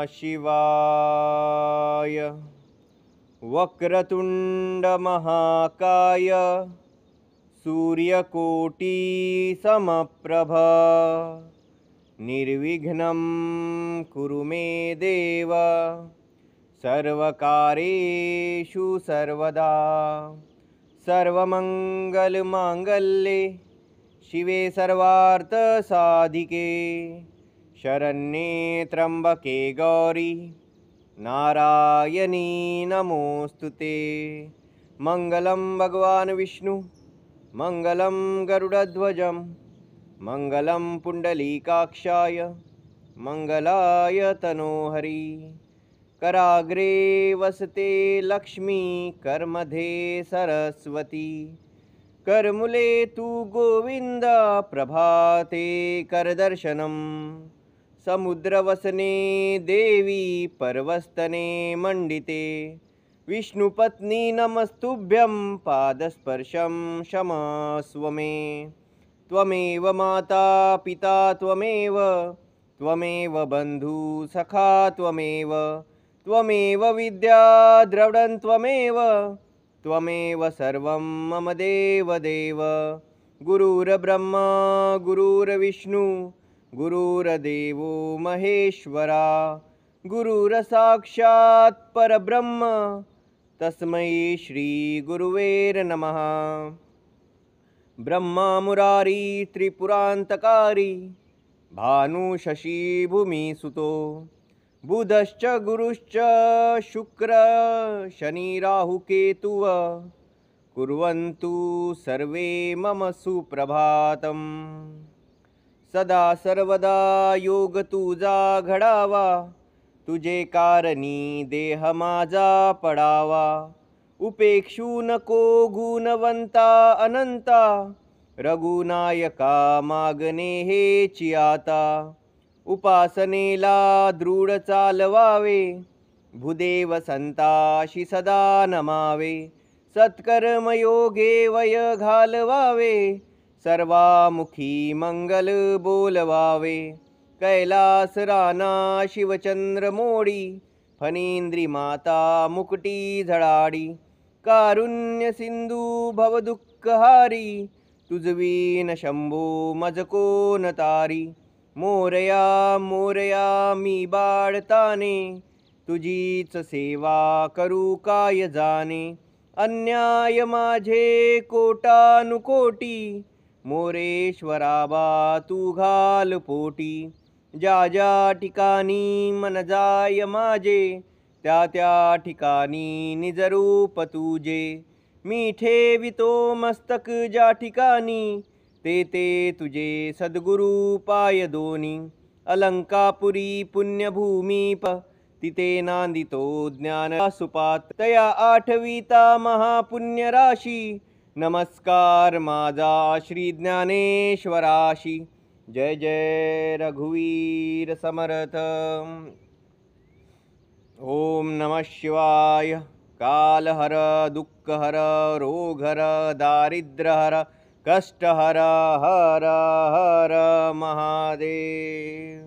शिवाय। वक्रतुंड महाकाय सूर्यकोटि समप्रभ निर्विघ्नं कुरु मे देव सर्वकार्येषु सर्वदा। सर्वमंगलमांगल्ये शिवे सर्वार्थसाधिके शरण्ये त्र्यंबके गौरी नारायणी नमोस्तुते। मंगलं भगवान् विष्णु मंगलं गरुडध्वजं मंगलं पुंडलीकाक्षाय मंगलाय तनोहरि। कराग्रे वसते लक्ष्मी करमध्ये सरस्वती करमुले तु गोविंद प्रभाते करदर्शनम्। समुद्रवसने देवी पर्वस्तने मंडिते विष्णुपत्नी नमस्तुभ्यं पादस्पर्शं क्षमस्व मे। त्वमेव माता पिता त्वमेव बन्धु सखा त्वमेव विद्या द्रविणं त्वमेव सर्वं मम देव। गुरुर्ब्रह्मा गुरुर्विष्णु गुरुर्देवो महेश्वरा गुरुर्साक्षात् परब्रह्म तस्मै श्री गुरुवे नमः। ब्रह्मा मुरारी त्रिपुरान्तकारी भानु शशि भूमिसुतो बुधश्च गुरुश्च शुक्र शनि राहु केतुः कुर्वन्तु सर्वे मम सुप्रभातम्। सदा सर्वदा योग तुझा घडावा तुझे कारणी देह माझा पडावा। उपेक्षू नको गुणवंता अनंता रघुनायका मागणे हेची आता। उपासनेला दृढ चालवावे भूदेव संताशी सदा नमावे। सत्कर्मयोगे वय घालवावे सर्वामुखी मंगल बोलवावे। कैलास राना शिवचंद्र मोडी फणींद्री माता मुकुटी झळाडी। कारुण्य सिंधू भवदुःखहारी तुझवीन शंभो मज कोण तारी। मोरया मोरया मी बाळताने तुझीच सेवा करू काय जाणे। अन्याय माझे कोटानुकोटी मोरेश्वराबा तू घाल पोटी। ज्या ज्या ठिकाणी मन जाय माझे त्या त्या ठिकाणी निजरूप तुझे। मी ठेवितो मस्तक ज्या ठिकाणी ते तुझे सद्गुरु पाय दोनी। अलंकापुरी पुण्यभूमीप तिथे नांदितो ज्ञान सुपात। तया आठविता महापुण्य राशी नमस्कार माझा श्री ज्ञानेश्वराशी। जय जय रघुवीर समर्थ। ओम नमः शिवाय। कालहर दुःखहर रोगहर दारिद्र्यहर कष्टहर हर हर महादेव।